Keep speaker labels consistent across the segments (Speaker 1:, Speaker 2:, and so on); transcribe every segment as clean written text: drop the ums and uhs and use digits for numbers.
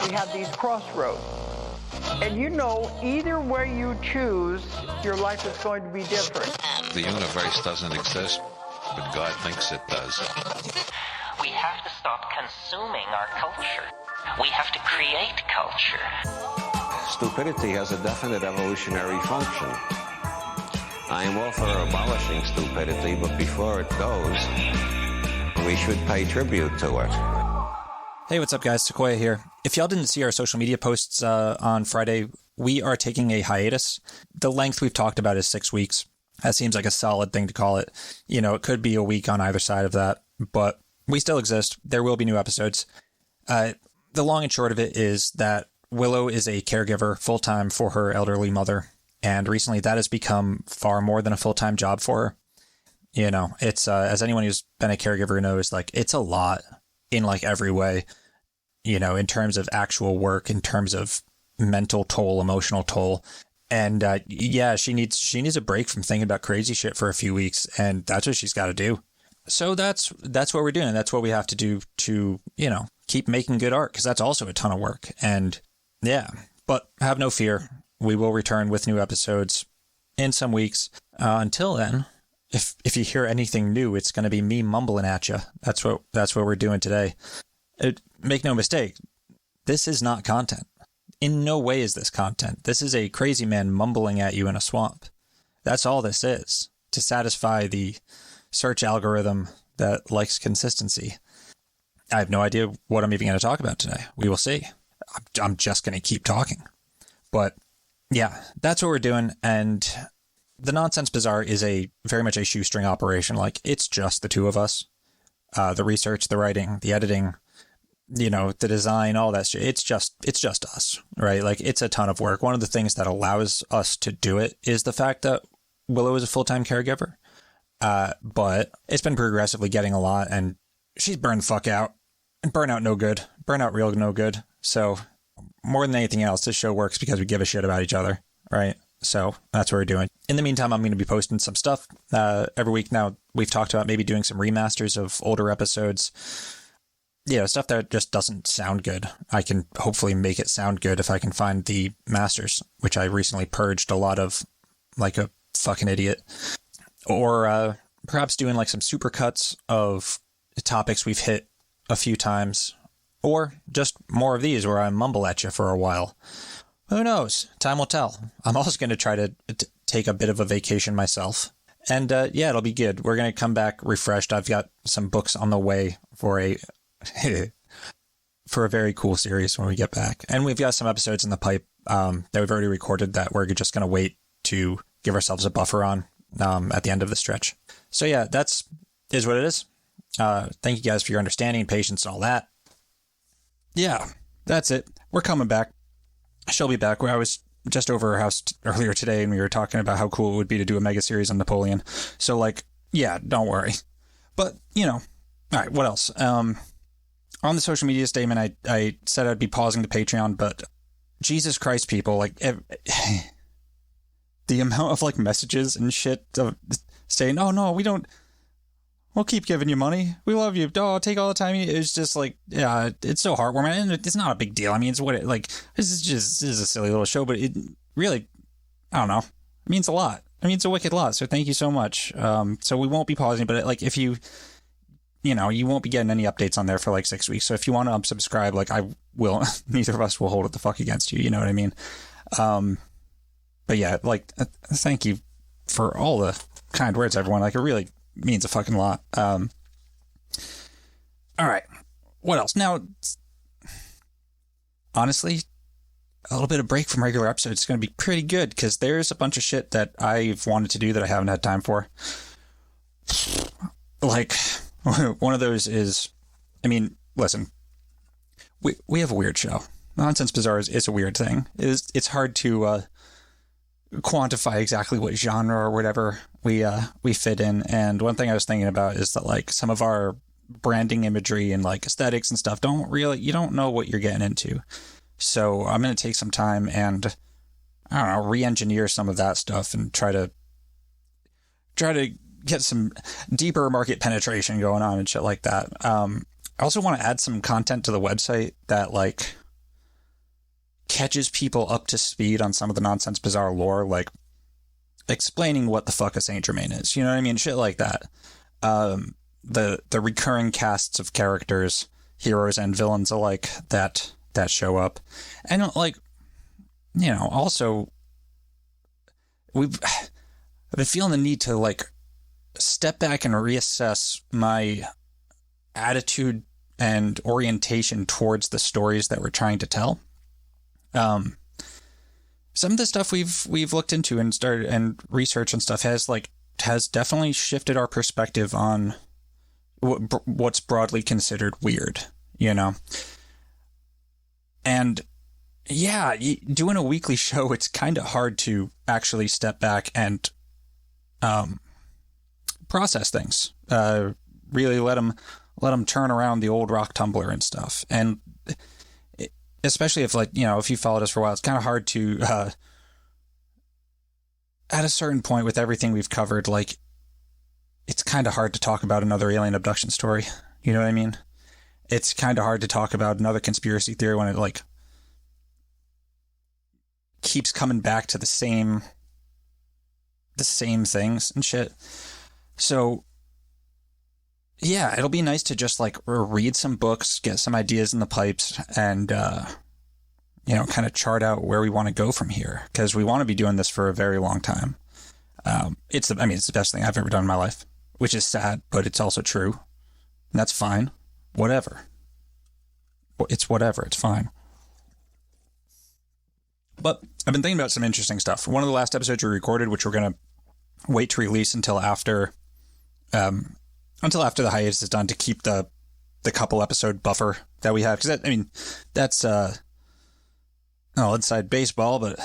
Speaker 1: we have these crossroads. And you know, either way you choose, your life is going to be different.
Speaker 2: The universe doesn't exist, but God thinks it does.
Speaker 3: We have to stop consuming our culture. We have to create culture.
Speaker 4: Stupidity has a definite evolutionary function. I am all for abolishing stupidity, but before it goes, we should pay tribute to it.
Speaker 5: Hey, what's up, guys? Sequoyah here. If y'all didn't see our social media posts on Friday, we are taking a hiatus. The length we've talked about is 6 weeks. That seems like a solid thing to call it. You know, it could be a week on either side of that, but we still exist. There will be new episodes. The long and short of it is that Willow is a caregiver full-time for her elderly mother, and recently that has become far more than a full-time job for her. You know, it's as anyone who's been a caregiver knows, like, it's a lot in like every way, you know, in terms of actual work, in terms of mental toll, emotional toll. And yeah, she needs a break from thinking about crazy shit for a few weeks, and that's what she's got to do. So that's what we're doing. That's what we have to do to, you know, keep making good art, because that's also a ton of work. And yeah, but have no fear. We will return with new episodes in some weeks. Until then, if you hear anything new, it's going to be me mumbling at you. That's what we're doing today. Make no mistake, this is not content. In no way is this content. This is a crazy man mumbling at you in a swamp. That's all this is, to satisfy the search algorithm that likes consistency. I have no idea what I'm even going to talk about today. We will see. I'm just going to keep talking. But yeah, that's what we're doing. And the Nonsense Bazaar is very much a shoestring operation. Like, it's just the two of us. The research, the writing, the editing, you know, the design, all that shit. It's just us, right? Like, it's a ton of work. One of the things that allows us to do it is the fact that Willow is a full-time caregiver. But it's been progressively getting a lot, and she's burned the fuck out. And burnout no good. Burnout real no good. So more than anything else, this show works because we give a shit about each other, right? So that's what we're doing. In the meantime, I'm going to be posting some stuff every week. Now, we've talked about maybe doing some remasters of older episodes. You know, stuff that just doesn't sound good. I can hopefully make it sound good if I can find the masters, which I recently purged a lot of like a fucking idiot. Or perhaps doing like some supercuts of topics we've hit a few times. Or just more of these where I mumble at you for a while. Who knows? Time will tell. I'm also going to try to take a bit of a vacation myself. And yeah, it'll be good. We're going to come back refreshed. I've got some books on the way for a very cool series when we get back. And we've got some episodes in the pipe that we've already recorded that we're just going to wait to give ourselves a buffer on at the end of the stretch. So yeah, is what it is. Thank you guys for your understanding, patience, and all that. Yeah, that's it. We're coming back. She'll be back. I was just over her house earlier today, and we were talking about how cool it would be to do a mega series on Napoleon. So, like, yeah, don't worry. But, you know, all right, what else? On the social media statement, I said I'd be pausing the Patreon, but Jesus Christ, people, like, the amount of, like, messages and shit of saying, oh, no, we'll keep giving you money. We love you. Oh, take all the time. It's just like, yeah, it's so heartwarming. And it's not a big deal. I mean, this is a silly little show, but it really, I don't know, it means a lot. It means a wicked lot. So thank you so much. So we won't be pausing, but like, if you won't be getting any updates on there for like 6 weeks. So if you want to unsubscribe, like I will, neither of us will hold it the fuck against you. You know what I mean? But yeah, like, thank you for all the kind words, everyone. Like, it really means a fucking lot. All right. What else? Now, honestly, a little bit of break from regular episodes is going to be pretty good, because there's a bunch of shit that I've wanted to do that I haven't had time for. Like, one of those is, I mean, listen, we have a weird show. Nonsense Bazaar is a weird thing. It's hard to quantify exactly what genre or whatever we fit in. And one thing I was thinking about is that, like, some of our branding imagery and like aesthetics and stuff you don't know what you're getting into. So I'm going to take some time and, I don't know, re-engineer some of that stuff and try to get some deeper market penetration going on and shit like that. I also want to add some content to the website that, like, catches people up to speed on some of the Nonsense Bizarre lore, like explaining what the fuck a Saint Germain is. You know what I mean? Shit like that. The recurring casts of characters, heroes and villains alike, that show up. And like, you know, also I've been feeling the need to like step back and reassess my attitude and orientation towards the stories that we're trying to tell. Some of the stuff we've looked into and started and research and stuff has definitely shifted our perspective on what's broadly considered weird, you know? And yeah, doing a weekly show, it's kind of hard to actually step back and process things. Really let them turn around the old rock tumbler and stuff. And especially if, like, you know, if you followed us for a while, it's kind of hard to, at a certain point with everything we've covered, like, it's kind of hard to talk about another alien abduction story. You know what I mean? It's kind of hard to talk about another conspiracy theory when it, like, keeps coming back to the same things and shit. So yeah, it'll be nice to just like read some books, get some ideas in the pipes, and you know, kind of chart out where we want to go from here, because we want to be doing this for a very long time. It's the best thing I've ever done in my life, which is sad, but it's also true, and that's fine. Whatever. It's whatever. It's fine. But I've been thinking about some interesting stuff. One of the last episodes we recorded, which we're going to wait to release until after the hiatus is done, to keep the couple episode buffer that we have. Because that's inside baseball, but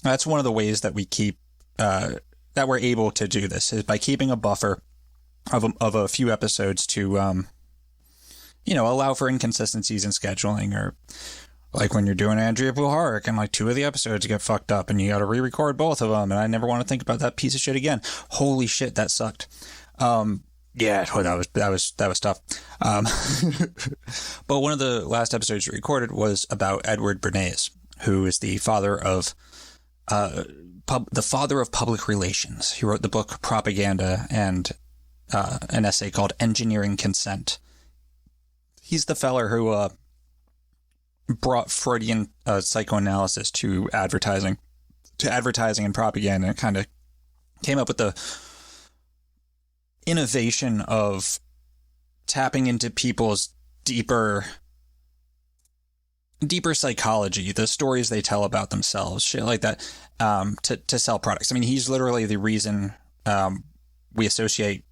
Speaker 5: that's one of the ways that we keep that we're able to do this, is by keeping a buffer of a few episodes to allow for inconsistencies in scheduling, or like when you're doing Andrea Puharich and like 2 of the episodes get fucked up and you got to re-record both of them, and I never want to think about that piece of shit again. Holy shit, that sucked. Yeah, that was tough. But one of the last episodes we recorded was about Edward Bernays, who is the father of public relations. He wrote the book Propaganda and an essay called Engineering Consent. He's the feller who brought Freudian psychoanalysis to advertising and propaganda, and kind of came up with the innovation of tapping into people's deeper psychology, the stories they tell about themselves, shit like that, to sell products. I mean, he's literally the reason we associate,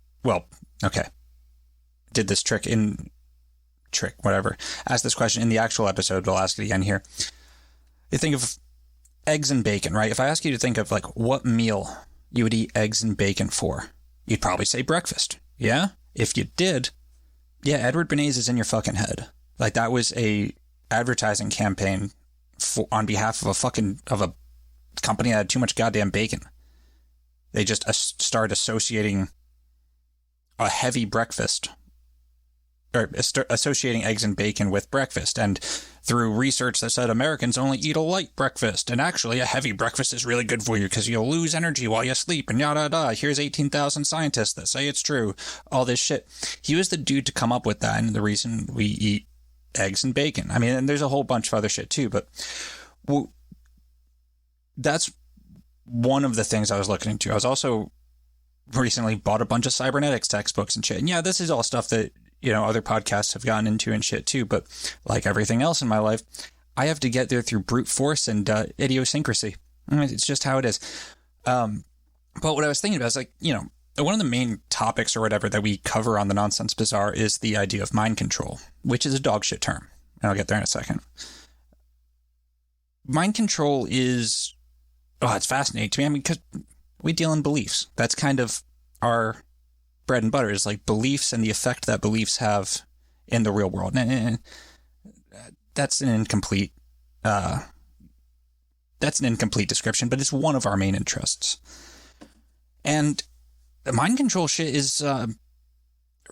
Speaker 5: did this ask this question in the actual episode, but I'll ask it again here. You think of eggs and bacon, right? If I ask you to think of like what meal you would eat eggs and bacon for, you'd probably say breakfast. Yeah? If you did, yeah, Edward Bernays is in your fucking head. Like, that was a advertising campaign on behalf of a company that had too much goddamn bacon. They just started associating a heavy breakfast, or associating eggs and bacon with breakfast, and through research that said Americans only eat a light breakfast, and actually a heavy breakfast is really good for you because you'll lose energy while you sleep, and yada yada. Here's 18,000 scientists that say it's true. All this shit. He was the dude to come up with that, and the reason we eat eggs and bacon. I mean, and there's a whole bunch of other shit too, but that's one of the things I was looking into. I was also recently bought a bunch of cybernetics textbooks and shit. And yeah, this is all stuff that, other podcasts have gotten into and shit too. But like everything else in my life, I have to get there through brute force and idiosyncrasy. It's just how it is. But what I was thinking about is like, one of the main topics or whatever that we cover on the Nonsense Bizarre is the idea of mind control, which is a dog shit term. And I'll get there in a second. Mind control is, it's fascinating to me. I mean, because we deal in beliefs. That's kind of our bread and butter, is like beliefs and the effect that beliefs have in the real world. And that's an incomplete description, but it's one of our main interests. And the mind control shit is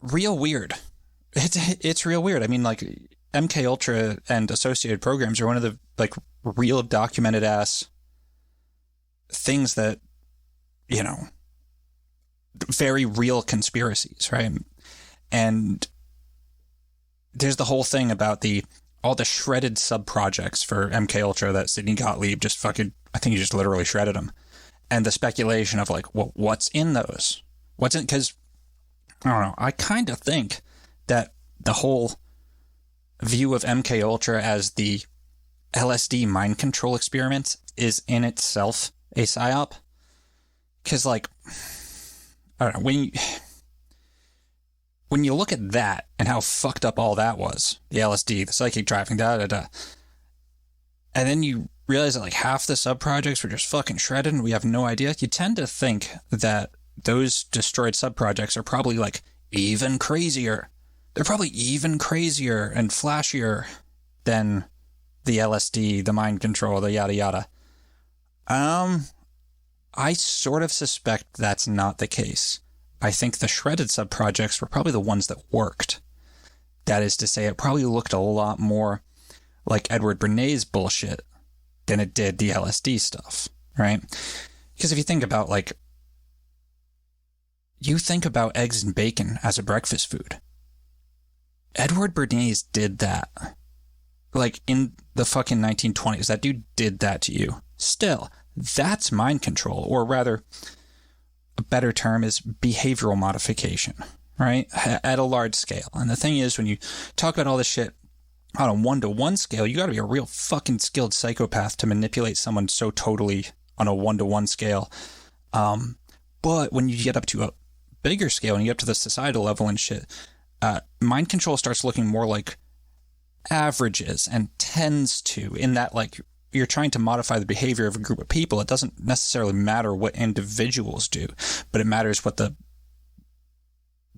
Speaker 5: real weird. It's real weird. I mean, like, MK Ultra and associated programs are one of the like real documented ass things that, you know, very real conspiracies, right? And there's the whole thing about all the shredded sub projects for MK Ultra that Sidney Gottlieb just fucking, I think he just literally shredded them. And the speculation of like, well, what's in those? What's in, because I don't know. I kind of think that the whole view of MK Ultra as the LSD mind control experiment is in itself a psyop. Because, like, I don't know, when you look at that and how fucked up all that was, the LSD, the psychic driving, and then you realize that like half the sub projects were just fucking shredded and we have no idea, you tend to think that those destroyed sub projects are probably like even crazier. They're probably even crazier and flashier than the LSD, the mind control, the yada yada. I sort of suspect that's not the case. I think the shredded sub-projects were probably the ones that worked. That is to say, it probably looked a lot more like Edward Bernays' bullshit than it did the LSD stuff, right? Because if you think about, like, you think about eggs and bacon as a breakfast food. Edward Bernays did that. Like, in the fucking 1920s, that dude did that to you. Still, that's mind control, or rather, a better term is behavioral modification, right? At a large scale. And the thing is, when you talk about all this shit on a one-to-one scale, you got to be a real fucking skilled psychopath to manipulate someone so totally on a one-to-one scale. But when you get up to a bigger scale and you get up to the societal level and shit, mind control starts looking more like averages and tends to, in that, like, you're trying to modify the behavior of a group of people. It doesn't necessarily matter what individuals do, but it matters what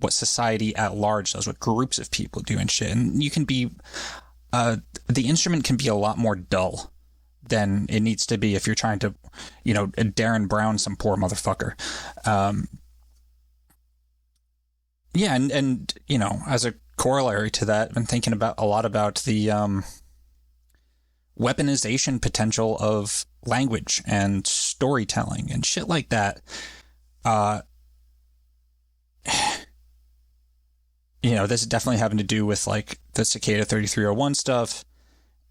Speaker 5: society at large does, what groups of people do and shit. And you can be, the instrument can be a lot more dull than it needs to be if you're trying to, you know, Darren Brown some poor motherfucker. Yeah, and you know, as a corollary to that, I've been thinking a lot about the weaponization potential of language and storytelling and shit like that. You know, this is definitely having to do with like the Cicada 3301 stuff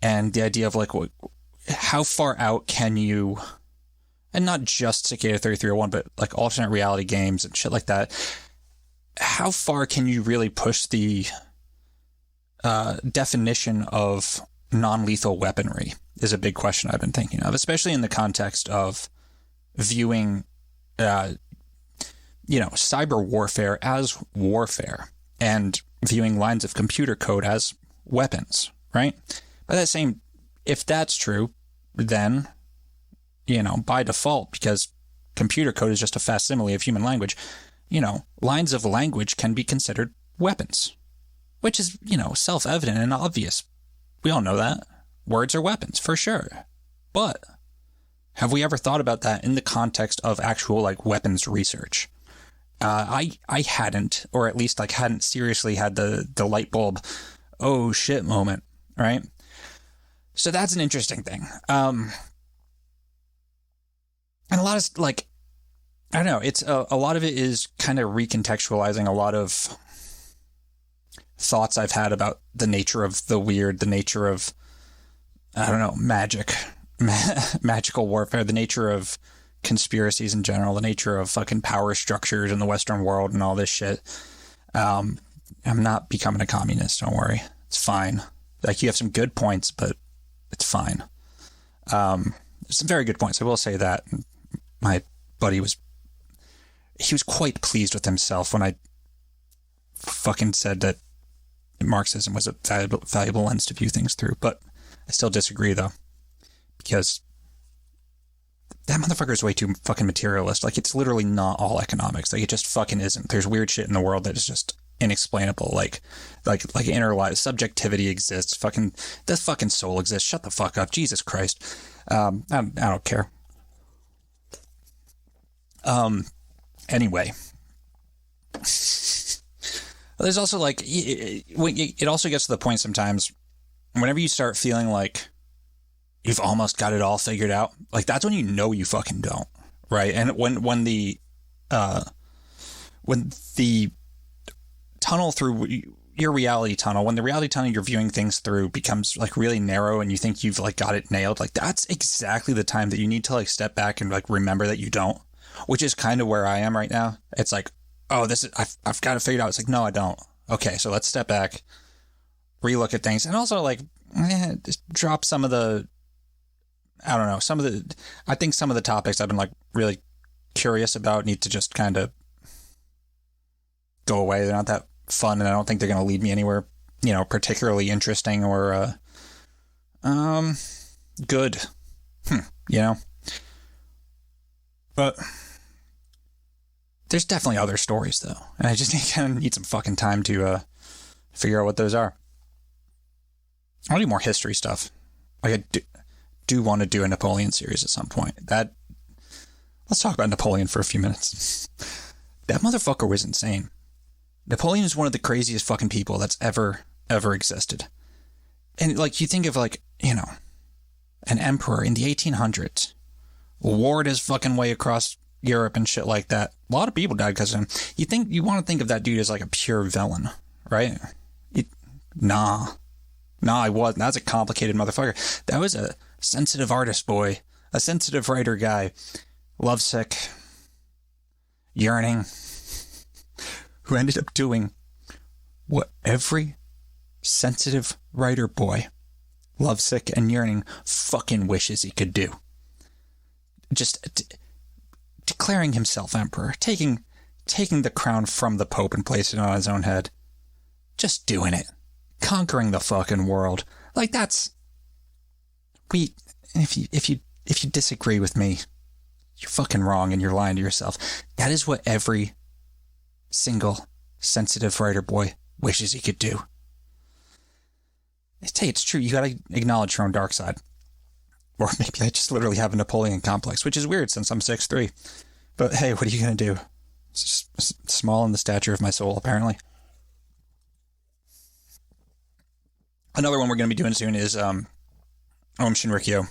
Speaker 5: and the idea of like how far out can you, and not just Cicada 3301, but like alternate reality games and shit like that. How far can you really push the definition of non-lethal weaponry is a big question I've been thinking of, especially in the context of viewing, cyber warfare as warfare and viewing lines of computer code as weapons, right? By that same, if that's true, then, you know, by default, because computer code is just a facsimile of human language, you know, lines of language can be considered weapons, which is, you know, self-evident and obvious. We all know that. Words are weapons, for sure. But have we ever thought about that in the context of actual, like, weapons research? I hadn't, or at least, like, hadn't seriously had the light bulb, oh, shit moment, right? So that's an interesting thing. And a lot of, like, I don't know, it's a lot of it is kind of recontextualizing a lot of thoughts I've had about the nature of the weird, the nature of, I don't know, magical warfare, the nature of conspiracies in general, the nature of fucking power structures in the Western world and all this shit. I'm not becoming a communist, don't worry. It's fine. Like, you have some good points, but it's fine. Some very good points, I will say that. My buddy was quite pleased with himself when I fucking said that Marxism was a valuable lens to view things through, but I still disagree, though, because that motherfucker is way too fucking materialist. Like, it's literally not all economics. Like, it just fucking isn't. There's weird shit in the world that is just inexplainable. Like inner life, subjectivity exists. Fucking the fucking soul exists. Shut the fuck up, Jesus Christ. I don't care. Anyway. There's also, like, it also gets to the point sometimes whenever you start feeling like you've almost got it all figured out, like that's when you know you fucking don't, right? And when the tunnel through your reality tunnel, when the reality tunnel you're viewing things through becomes like really narrow and you think you've like got it nailed, like that's exactly the time that you need to like step back and like remember that you don't, which is kind of where I am right now. It's like, oh, this is, I've got it figured out. It's like, no, I don't. Okay, so let's step back, relook at things, and also like just drop some of the, I don't know, I think some of the topics I've been like really curious about need to just kind of go away. They're not that fun, and I don't think they're going to lead me anywhere, particularly interesting or good, But there's definitely other stories though, and I just kind of need some fucking time to figure out what those are. I'll do more history stuff. Like I do want to do a Napoleon series at some point. Let's talk about Napoleon for a few minutes. That motherfucker was insane. Napoleon is one of the craziest fucking people that's ever existed. And like you think of like, an emperor in the 1800s, warred his fucking way across Europe and shit like that. A lot of people died because of him. You want to think of that dude as like a pure villain, right? Nah, I wasn't. That's a complicated motherfucker. That was a sensitive artist boy, a sensitive writer guy, lovesick, yearning, who ended up doing what every sensitive writer boy, lovesick and yearning, fucking wishes he could do. Just declaring himself emperor, taking the crown from the Pope and placing it on his own head. Just doing it. Conquering the fucking world. Like that's... If you disagree with me, you're fucking wrong and you're lying to yourself. That is what every single sensitive writer boy wishes he could do. Hey, it's true. You gotta acknowledge your own dark side. Or maybe I just literally have a Napoleon complex, which is weird since I'm 6'3". But hey, what are you gonna do? It's just small in the stature of my soul, apparently. Another one we're gonna be doing soon is Om Shinrikyo,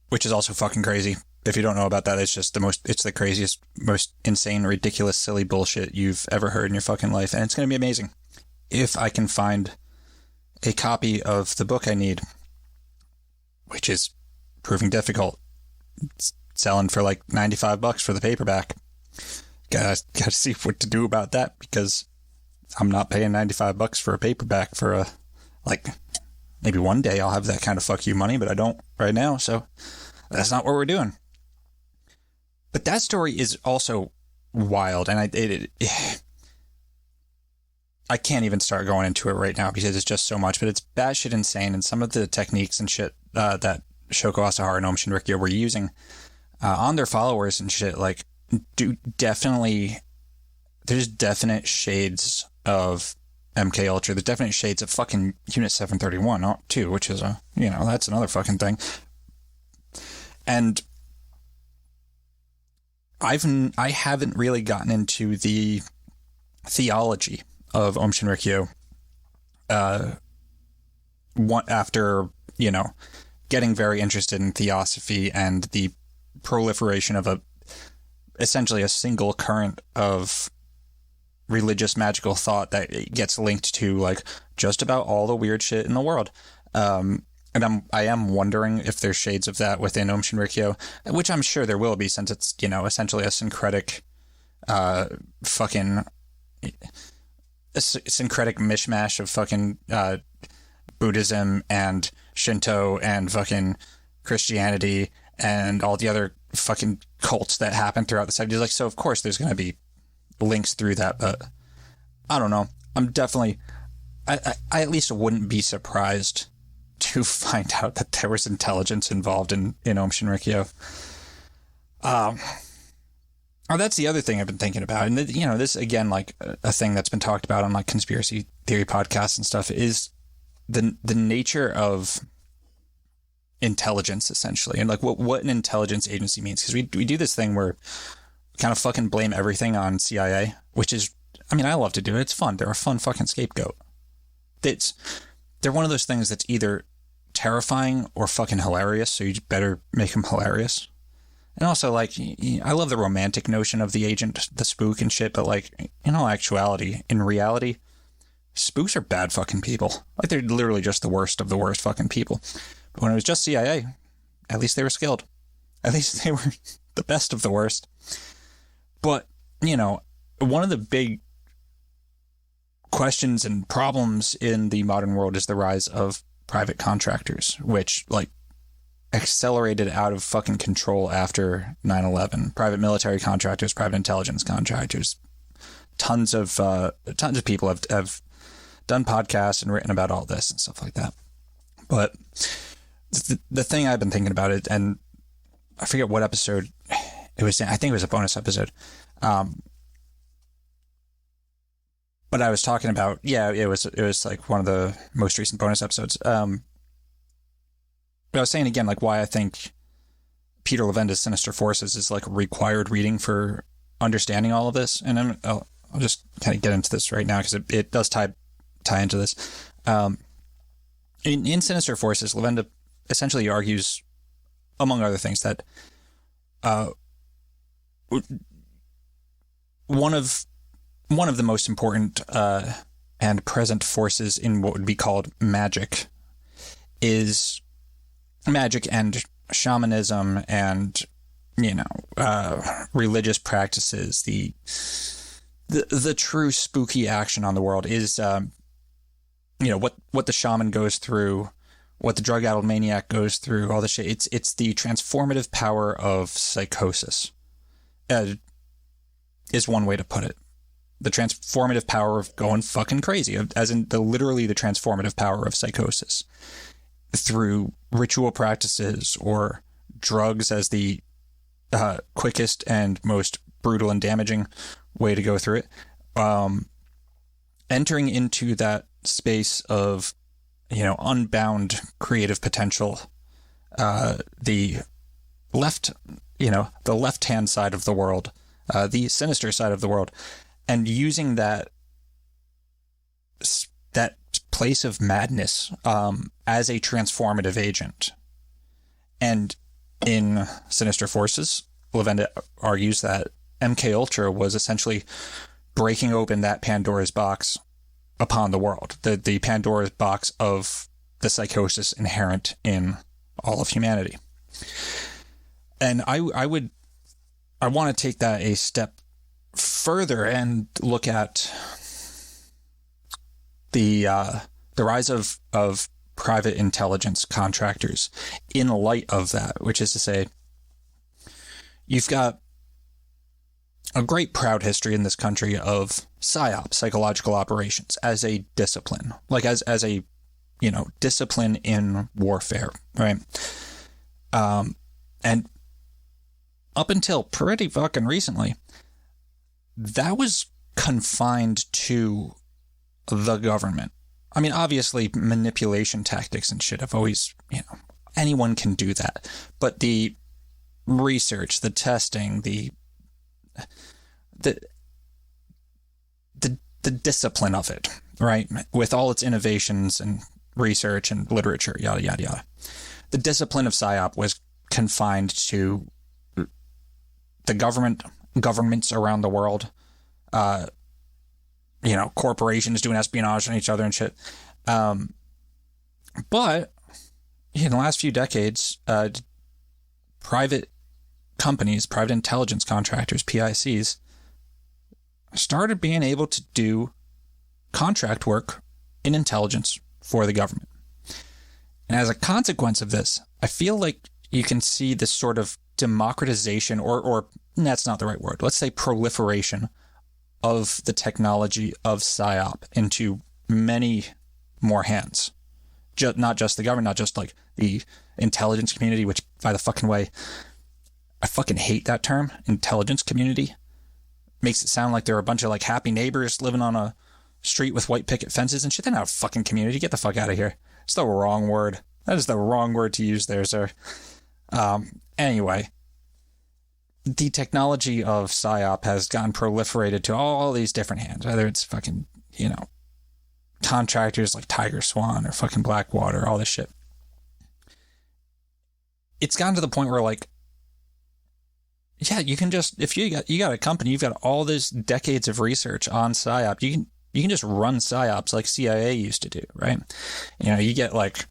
Speaker 5: which is also fucking crazy. If you don't know about that, it's just it's the craziest, most insane, ridiculous, silly bullshit you've ever heard in your fucking life. And it's going to be amazing. If I can find a copy of the book I need, which is proving difficult. It's selling for like $95 for the paperback. Gotta see what to do about that, because I'm not paying $95 for a paperback for maybe one day I'll have that kind of fuck you money, but I don't right now. So that's not what we're doing. But that story is also wild, and I can't even start going into it right now because it's just so much, but it's batshit insane, and some of the techniques and shit that Shoko Asahara and Om Shinrikyo were using on their followers and shit, like, there's definite shades of MK Ultra. There's definite shades of fucking Unit 731 too, which is that's another fucking thing. And I haven't really gotten into the theology of Om Shinrikyo after, getting very interested in theosophy and the proliferation of essentially a single current of religious magical thought that gets linked to like just about all the weird shit in the world. And I am wondering if there's shades of that within Om Shinrikyo, which I'm sure there will be, since it's, essentially a syncretic syncretic mishmash of fucking Buddhism and Shinto and fucking Christianity and all the other fucking cults that happen throughout the 70s. Like, so of course there's going to be links through that, but I don't know. I'm definitely, I at least wouldn't be surprised to find out that there was intelligence involved in Om Shinrikyo. That's the other thing I've been thinking about. And, this, again, like a thing that's been talked about on like conspiracy theory podcasts and stuff, is the nature of intelligence, essentially. And like what an intelligence agency means. Because we do this thing where we kind of fucking blame everything on CIA, which is, I love to do it. It's fun. They're a fun fucking scapegoat. they're one of those things that's either terrifying or fucking hilarious, so you better make them hilarious. And also, like, I love the romantic notion of the agent, the spook and shit, but, like, in all actuality, in reality, spooks are bad fucking people. Like, they're literally just the worst of the worst fucking people. But when it was just CIA, at least they were skilled. At least they were the best of the worst. But, you know, one of the big questions and problems in the modern world is the rise of private contractors, which, like, accelerated out of fucking control after 9/11. Private military contractors, private intelligence contractors. Tons of people have done podcasts and written about all this and stuff like that. But the thing I've been thinking about it, and I forget what episode it was in. I think it was a bonus episode. But I was talking about, it was like one of the most recent bonus episodes. But I was saying again, like, why I think Peter Levenda's Sinister Forces is like required reading for understanding all of this. And I'll just kind of get into this right now because it does tie into this. In Sinister Forces, Levenda essentially argues, among other things, that one of the most important and present forces in what would be called magic is magic and shamanism and, you know, religious practices. The true spooky action on the world is, you know, what the shaman goes through, what the drug-addled maniac goes through, all this shit. It's the transformative power of psychosis, is one way to put it. The transformative power of going fucking crazy, as in literally the transformative power of psychosis through ritual practices or drugs as the quickest and most brutal and damaging way to go through it. Entering into that space of, you know, unbound creative potential, the left-hand side of the world, the sinister side of the world, and using that place of madness as a transformative agent. And in Sinister Forces, Levenda argues that MK Ultra was essentially breaking open that Pandora's box upon the world, the Pandora's box of the psychosis inherent in all of humanity. And I want to take that a step further and look at the rise of private intelligence contractors in light of that, which is to say, you've got a great proud history in this country of PSYOP, psychological operations, as a discipline, like as a, you know, discipline in warfare, right? And up until pretty fucking recently, that was confined to the government. I mean, obviously, manipulation tactics and shit have always, you know, anyone can do that. But the research, the testing, the discipline of it, right? With all its innovations and research and literature, yada, yada, yada. The discipline of PSYOP was confined to the governments around the world, you know, corporations doing espionage on each other and shit. But in the last few decades, private companies, private intelligence contractors, PICs, started being able to do contract work in intelligence for the government. And as a consequence of this, I feel like you can see this sort of democratization, or that's not the right word, let's say proliferation of the technology of PSYOP into many more hands. Not just the government, not just like the intelligence community, which, by the fucking way, I fucking hate that term, intelligence community. Makes it sound like they're a bunch of like happy neighbors living on a street with white picket fences and shit. They're not a fucking community. Get the fuck out of here. It's the wrong word. That is the wrong word to use there, sir. Anyway, the technology of PSYOP has gotten proliferated to all these different hands, whether it's fucking, you know, contractors like Tiger Swan or fucking Blackwater, all this shit. It's gotten to the point where, like, yeah, you can just, if you got a company, you've got all this decades of research on PSYOP, you can just run PSYOPs like CIA used to do, right? You know, you get like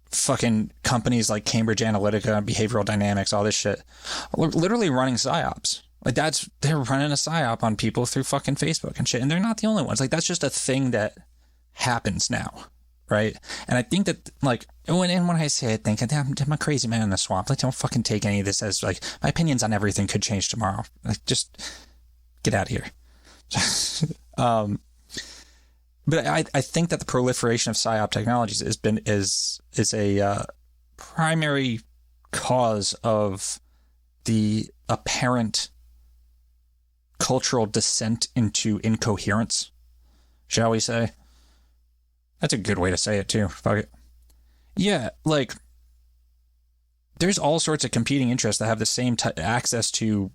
Speaker 5: fucking companies like Cambridge Analytica, Behavioral Dynamics, all this shit, literally running PSYOPs. Like they're running a PSYOP on people through fucking Facebook and shit, and they're not the only ones. Like that's just a thing that happens now, right? And I think that, like, when I say it, I'm a crazy man in the swamp. Like, don't fucking take any of this as, like, my opinions on everything could change tomorrow. Like, just get out of here. But I think that the proliferation of PSYOP technologies is a primary cause of the apparent cultural descent into incoherence, shall we say? That's a good way to say it, too. Fuck it. Yeah, like, there's all sorts of competing interests that have the same access to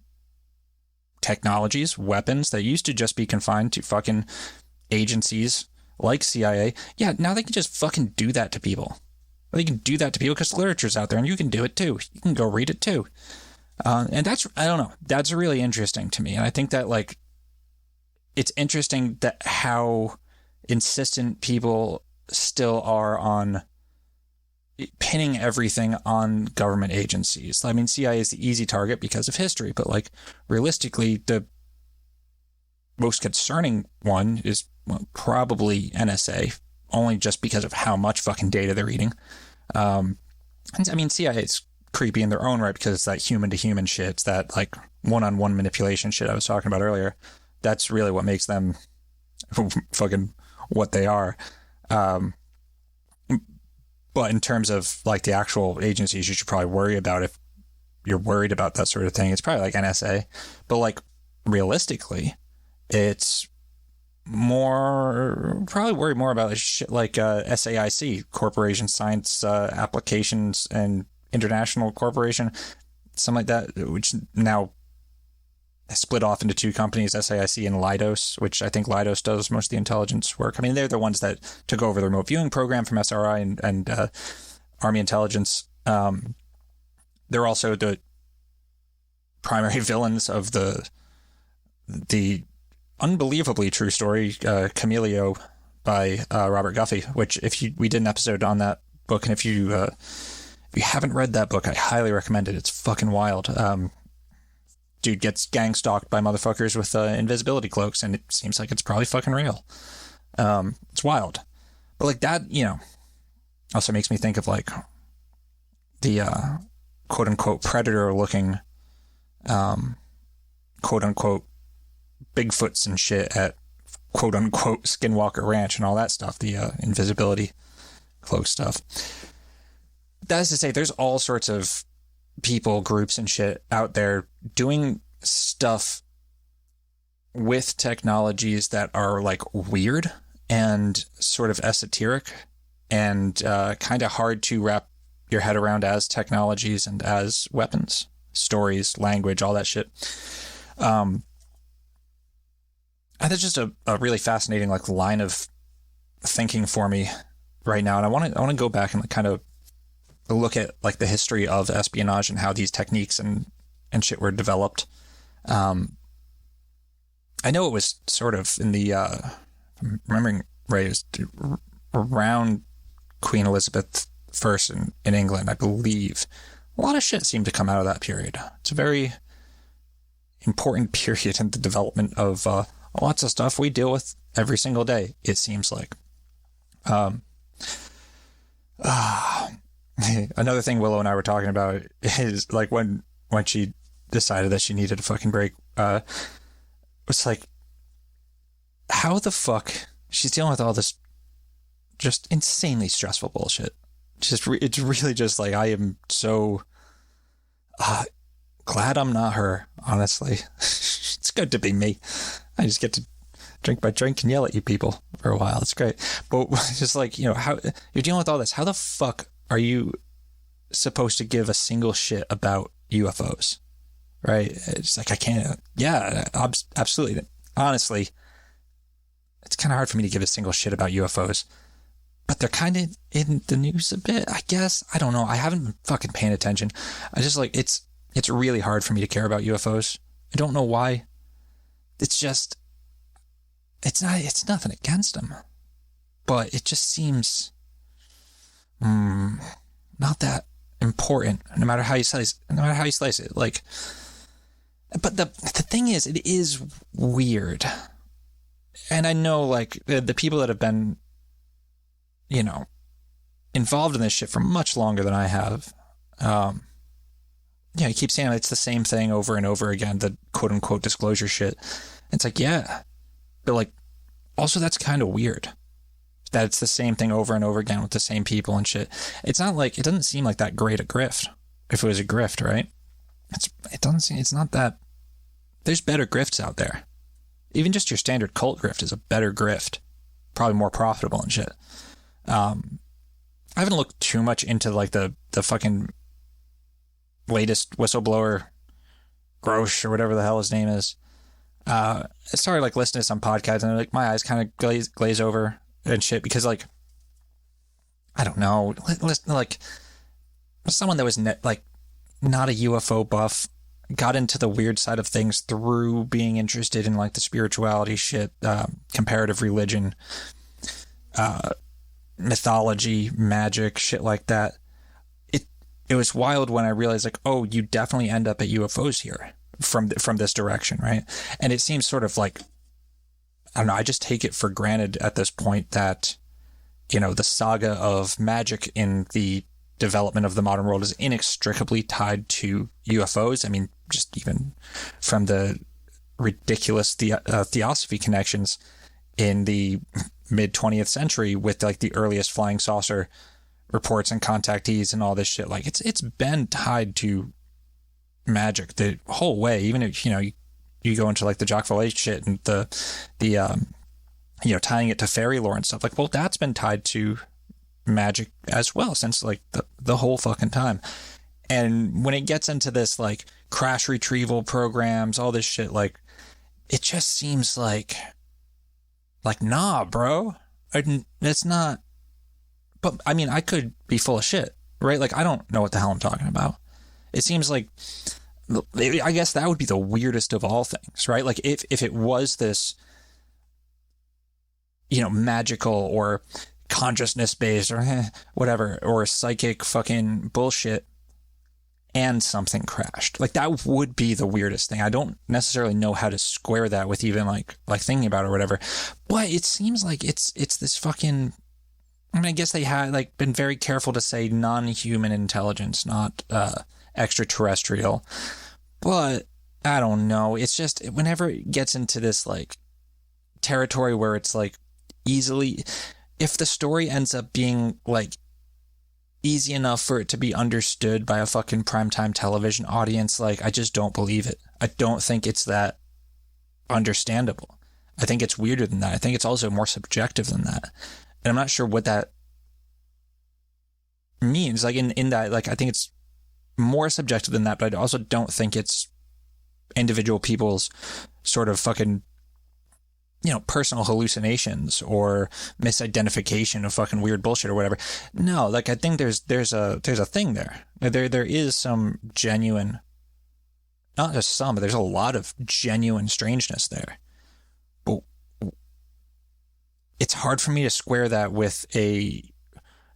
Speaker 5: technologies, weapons that used to just be confined to fucking agencies like CIA. Yeah, now they can just fucking do that to people. They can do that to people because literature's out there, and you can do it, too. You can go read it, too. And that's, I don't know, that's really interesting to me. And I think that, like, it's interesting that how insistent people still are on pinning everything on government agencies. I mean, CIA is the easy target because of history, but, like, realistically, the most concerning one is probably NSA, only just because of how much fucking data they're eating. And I mean, CIA is creepy in their own right because it's that human-to-human shit. It's that, like, one-on-one manipulation shit I was talking about earlier. That's really what makes them fucking what they are. But in terms of, like, the actual agencies you should probably worry about, if you're worried about that sort of thing, it's probably like NSA. But, like, realistically, it's probably worry more about shit like SAIC, Corporation Science Applications and International Corporation, something like that, which now split off into two companies, SAIC and Leidos, which I think Leidos does most of the intelligence work. I mean, they're the ones that took over the remote viewing program from SRI and Army intelligence. They're also the primary villains of the unbelievably true story, Camelio by Robert Guffey, which we did an episode on that book. And if you haven't read that book, I highly recommend it. It's fucking wild. Dude gets gang stalked by motherfuckers with invisibility cloaks, and it seems like it's probably fucking real. It's wild. But, like, that, you know, also makes me think of, like, the quote-unquote predator-looking quote-unquote Bigfoots and shit at quote-unquote Skinwalker Ranch and all that stuff, the invisibility cloak stuff. That is to say, there's all sorts of people, groups, and shit out there doing stuff with technologies that are, like, weird and sort of esoteric and kind of hard to wrap your head around as technologies and as weapons, stories, language, all that shit. That's just a really fascinating, like, line of thinking for me right now. And I want to go back and, like, kind of look at, like, the history of espionage and how these techniques and shit were developed. I know it was sort of in the, I'm remembering right, it was around Queen Elizabeth I in England, I believe. A lot of shit seemed to come out of that period. It's a very important period in the development of lots of stuff we deal with every single day, it seems like. Another thing Willow and I were talking about is, like, when she decided that she needed a fucking break, it's like, how the fuck she's dealing with all this just insanely stressful bullshit. It's really just like, I am so glad I'm not her, honestly. It's good to be me. I just get to drink my drink and yell at you people for a while. It's great. But just, like, you know, how you're dealing with all this. How the fuck are you supposed to give a single shit about UFOs? Right? It's like, I can't. Yeah, absolutely. Honestly, it's kind of hard for me to give a single shit about UFOs. But they're kind of in the news a bit, I guess. I don't know. I haven't been fucking paying attention. I just like, it's really hard for me to care about UFOs. I don't know why. It's just, it's nothing against them. But it just seems not that important, no matter how you slice it. Like, but the thing is, it is weird. And I know, like, the people that have been, you know, involved in this shit for much longer than I have, you keep saying it's the same thing over and over again, the quote unquote disclosure shit. It's like, yeah, but like, also that's kind of weird that it's the same thing over and over again with the same people and shit. It's not like, it doesn't seem like that great a grift. If it was a grift, right? It's not that, there's better grifts out there. Even just your standard cult grift is a better grift, probably more profitable and shit. I haven't looked too much into like the fucking latest whistleblower, Grosh or whatever the hell his name is. I started like listening to some podcasts and like my eyes kind of glaze over and shit because like, I don't know, listen, like someone that was not a UFO buff got into the weird side of things through being interested in like the spirituality shit, comparative religion, mythology, magic, shit like that. It was wild when I realized like, oh, you definitely end up at UFOs here from this direction, right? And it seems sort of like, I don't know, I just take it for granted at this point that, you know, the saga of magic in the development of the modern world is inextricably tied to UFOs. I mean, just even from the ridiculous theosophy connections in the mid 20th century with like the earliest flying saucer reports and contactees and all this shit. Like it's been tied to magic the whole way. Even if, you know, you go into like the Jacques Vallée shit and the you know, tying it to fairy lore and stuff, like, well, that's been tied to magic as well since like the whole fucking time. And when it gets into this like crash retrieval programs, all this shit, like it just seems like nah, bro, it's not. But I mean, I could be full of shit, right? Like I don't know what the hell I'm talking about. It seems like, I guess that would be the weirdest of all things, right? Like if it was this, you know, magical or consciousness based or whatever, or psychic fucking bullshit and something crashed, like that would be the weirdest thing. I don't necessarily know how to square that with even like thinking about it or whatever, but it seems like it's this fucking, I mean, I guess they had like been very careful to say non-human intelligence, not extraterrestrial, but I don't know. It's just whenever it gets into this like territory where it's like easily, if the story ends up being like easy enough for it to be understood by a fucking primetime television audience, like I just don't believe it. I don't think it's that understandable. I think it's weirder than that. I think it's also more subjective than that. And I'm not sure what that means. Like in that, like I think it's more subjective than that, but I also don't think it's individual people's sort of fucking, you know, personal hallucinations or misidentification of fucking weird bullshit or whatever. No, like I think there's a thing there. There is some genuine, not just some, but there's a lot of genuine strangeness there. But it's hard for me to square that with a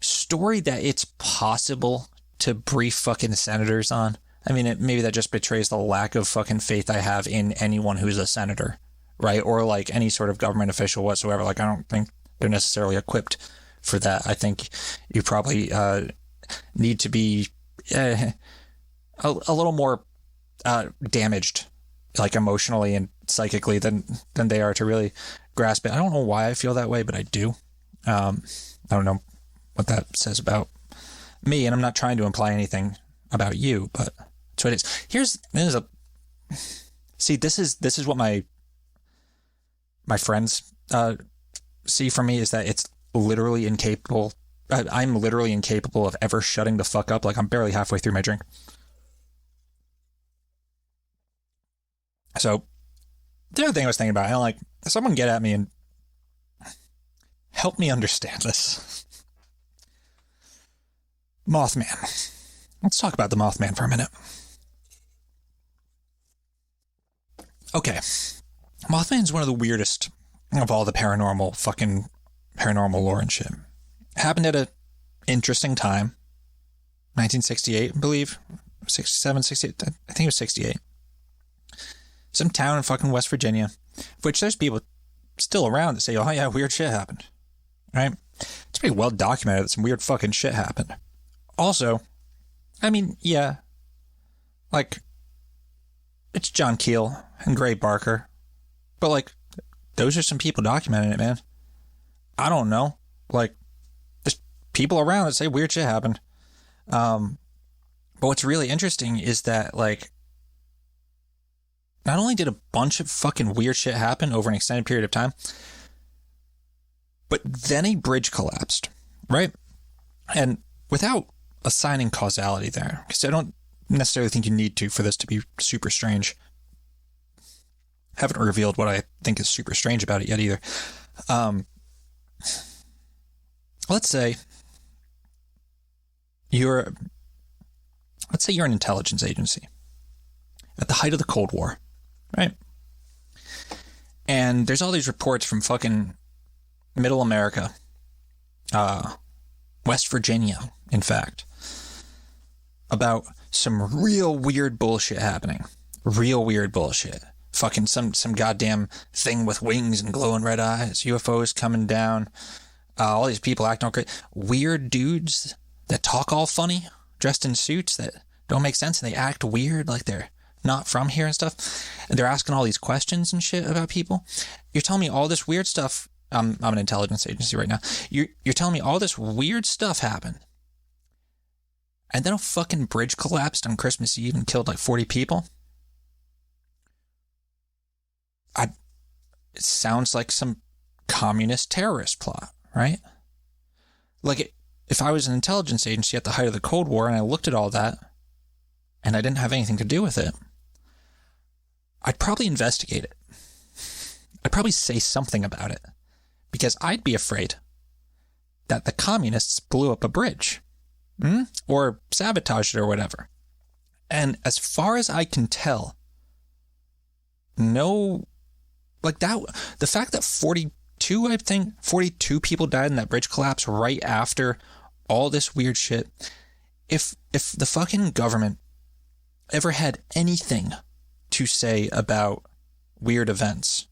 Speaker 5: story that it's possible to brief fucking senators on. I mean, maybe that just betrays the lack of fucking faith I have in anyone who's a senator, right? Or like any sort of government official whatsoever. Like, I don't think they're necessarily equipped for that. I think you probably need to be a little more damaged, like emotionally and psychically than they are to really grasp it. I don't know why I feel that way, but I do. I don't know what that says about me, and I'm not trying to imply anything about you, but that's what it is. This is what my friends see from me, is that it's literally incapable. I'm literally incapable of ever shutting the fuck up. Like, I'm barely halfway through my drink. So the other thing I was thinking about, I don't like someone get at me and Help me understand this. Mothman. Let's talk about the Mothman for a minute. Okay. Mothman's one of the weirdest of all the fucking paranormal lore and shit. Happened at a interesting time. 1968, I believe. 67, 68. I think it was 68. Some town in fucking West Virginia, which there's people still around that say, oh yeah, weird shit happened. Right? It's pretty well documented that some weird fucking shit happened. Also, I mean, yeah, like, it's John Keel and Gray Barker, but like, those are some people documenting it, man. I don't know. Like, there's people around that say weird shit happened. But what's really interesting is that, like, not only did a bunch of fucking weird shit happen over an extended period of time, but then a bridge collapsed, right? And without assigning causality there, because I don't necessarily think you need to for this to be super strange. Haven't revealed what I think is super strange about it yet either. Let's say you're an intelligence agency at the height of the Cold War, right? And there's all these reports from fucking Middle America, West Virginia, in fact, about some real weird bullshit happening. Real weird bullshit. Fucking some goddamn thing with wings and glowing red eyes, UFOs coming down, all these people acting all great. Weird dudes that talk all funny, dressed in suits that don't make sense, and they act weird like they're not from here and stuff. And they're asking all these questions and shit about people. You're telling me all this weird stuff. I'm an intelligence agency right now. You're telling me all this weird stuff happened. And then a fucking bridge collapsed on Christmas Eve and killed like 40 people. It sounds like some communist terrorist plot, right? Like, if I was an intelligence agency at the height of the Cold War and I looked at all that and I didn't have anything to do with it, I'd probably investigate it. I'd probably say something about it, because I'd be afraid that the communists blew up a bridge, or sabotaged it or whatever. And as far as I can tell, no, like that, the fact that 42 people died in that bridge collapse right after all this weird shit. If the fucking government ever had anything to say about weird events,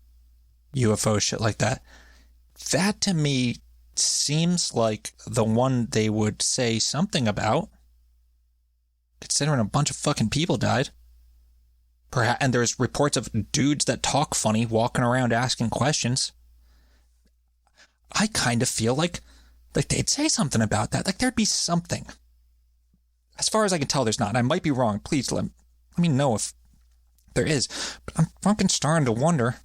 Speaker 5: UFO shit like that, that to me seems like the one they would say something about, considering a bunch of fucking people died. Perhaps, and there's reports of dudes that talk funny walking around asking questions. I kind of feel like they'd say something about that. Like, there'd be something. As far as I can tell, there's not. And I might be wrong. Please let me know if there is. But I'm fucking starting to wonder.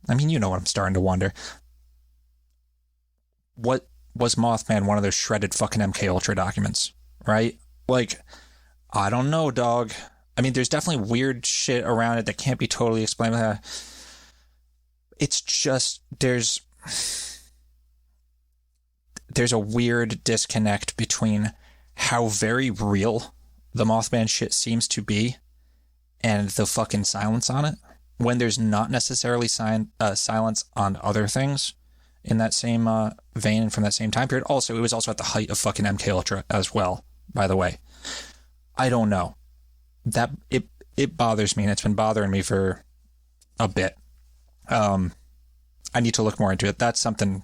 Speaker 5: I mean, you know what I'm starting to wonder. What was Mothman one of those shredded fucking MK Ultra documents, right? Like, I don't know, dog. I mean, there's definitely weird shit around it that can't be totally explained. It's just, there's a weird disconnect between how very real the Mothman shit seems to be and the fucking silence on it, when there's not necessarily silence on other things in that same vein and from that same time period. Also, it was also at the height of fucking MK Ultra as well, by the way. I don't know. That it bothers me, and it's been bothering me for a bit. I need to look more into it. That's something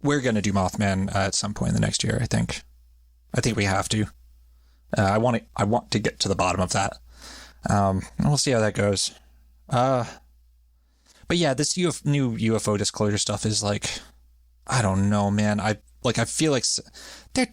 Speaker 5: we're going to do, Mothman, at some point in the next year, I think. I think we have to. I want to get to the bottom of that. We'll see how that goes. But yeah, this new UFO disclosure stuff is like, I don't know, man. I feel like they're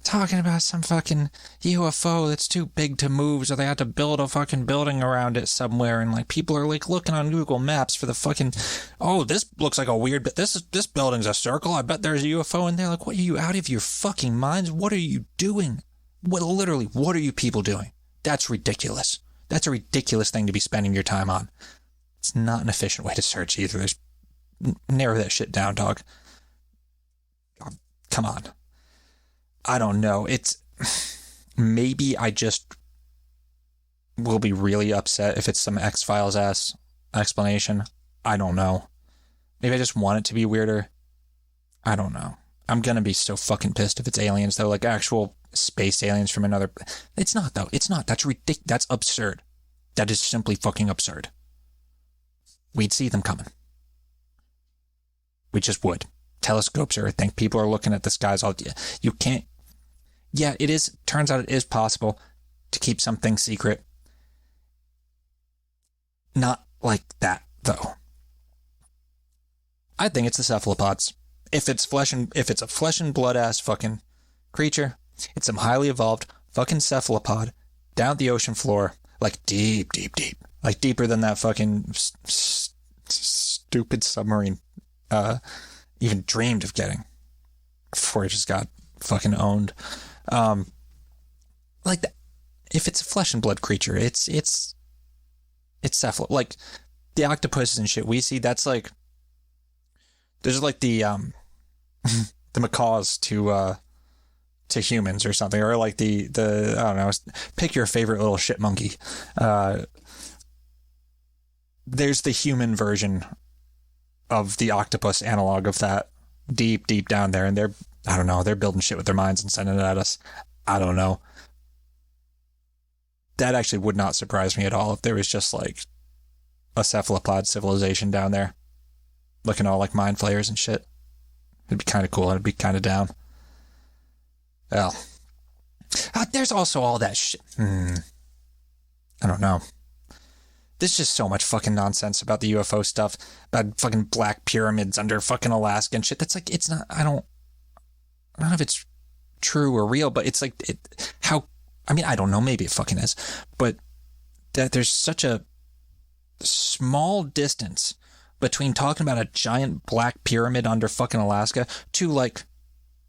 Speaker 5: talking about some fucking UFO that's too big to move, so they had to build a fucking building around it somewhere, and like people are like looking on Google Maps for the fucking, oh, this looks like a weird, but this building's a circle, I bet there's a UFO in there. Like, what, are you out of your fucking minds? What are you doing? What are you people doing? That's ridiculous. That's a ridiculous thing to be spending your time on. It's not an efficient way to search either. There's narrow that shit down, dog. Come on. I don't know. It's maybe I just will be really upset if it's some X-Files ass explanation. I don't know. Maybe I just want it to be weirder. I don't know. I'm gonna be so fucking pissed if it's aliens, though, like actual space aliens from another. It's not, though. It's not. That's ridiculous. That's absurd. That is simply fucking absurd. We'd see them coming. We just would. Telescopes are a thing. People are looking at the skies all. You can't. Yeah, it is. Turns out it is possible to keep something secret. Not like that, though. I think it's the cephalopods. If it's a flesh and blood ass fucking creature, it's some highly evolved fucking cephalopod down the ocean floor, like deep, like deeper than that fucking stupid submarine even dreamed of getting before it just got fucking owned. Like that. If it's a flesh and blood creature, it's cephalopod. Like the octopuses and shit we see, that's like, there's like the the macaws to humans or something, or like the I don't know, pick your favorite little shit monkey. There's the human version of the octopus analog of that deep down there, and they're building shit with their minds and sending it at us. I don't know. That actually would not surprise me at all if there was just like a cephalopod civilization down there looking all like mind flayers and shit. It'd be kind of cool. It'd be kind of down. Well, there's also all that shit. I don't know. There's just so much fucking nonsense about the UFO stuff, about fucking black pyramids under fucking Alaska and shit. That's like, it's not, I don't know if it's true or real, but it's like, I don't know, maybe it fucking is, but that there's such a small distance between talking about a giant black pyramid under fucking Alaska to like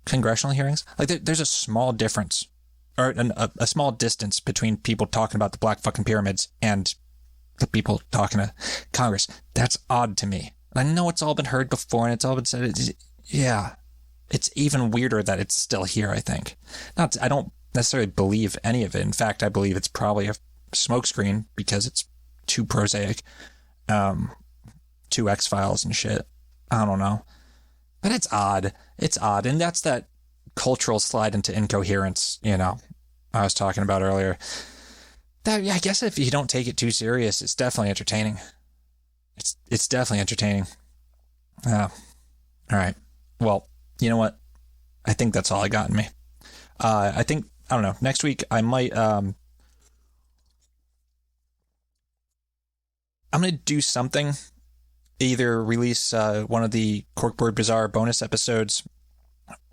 Speaker 5: congressional hearings. Like there's a small difference, or a small distance between people talking about the black fucking pyramids and the people talking to Congress. That's odd to me. I know it's all been heard before and it's all been said. It's even weirder that it's still here, I think. I don't necessarily believe any of it. In fact, I believe it's probably a smokescreen because it's too prosaic. Too X-Files and shit. I don't know. But it's odd. It's odd. And that's that cultural slide into incoherence, I was talking about earlier. That, I guess if you don't take it too serious, it's definitely entertaining. It's definitely entertaining. All right. Well, you know what? I think that's all I got in me. I don't know. Next week, I might, I'm going to do something. Either release one of the Corkboard Bazaar bonus episodes,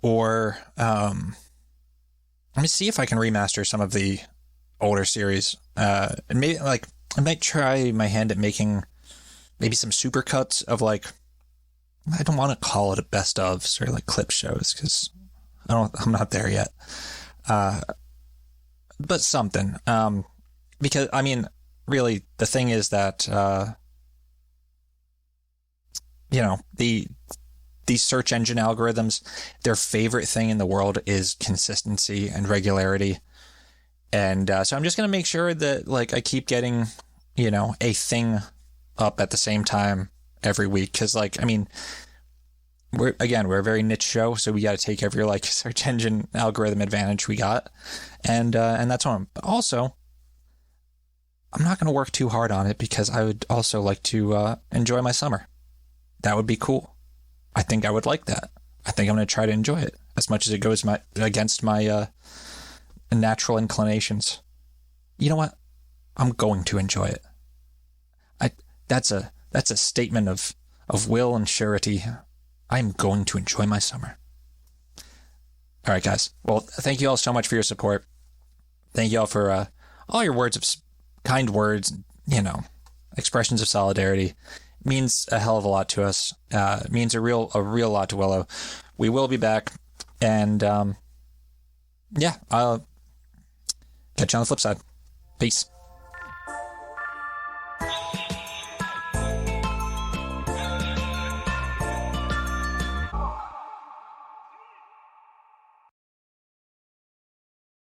Speaker 5: or let me see if I can remaster some of the older series. And maybe I might try my hand at making maybe some supercuts of I don't want to call it a best ofs or like clip shows because I'm not there yet. But something. Because really the thing is that these search engine algorithms, their favorite thing in the world is consistency and regularity. And so I'm just going to make sure that I keep getting, a thing up at the same time every week. Cause we're a very niche show. So we got to take every search engine algorithm advantage we got. And that's one. But also I'm not going to work too hard on it because I would also like to enjoy my summer. That would be cool. I think I would like that. I think I'm going to try to enjoy it as much as it goes against my natural inclinations. You know what? I'm going to enjoy it. That's a statement of will and surety. I'm going to enjoy my summer. All right, guys. Well, thank you all so much for your support. Thank you all for all your words of kind words, expressions of solidarity. Means a hell of a lot to us. Means a real lot to Willow. We will be back, and I'll catch you on the flip side. Peace.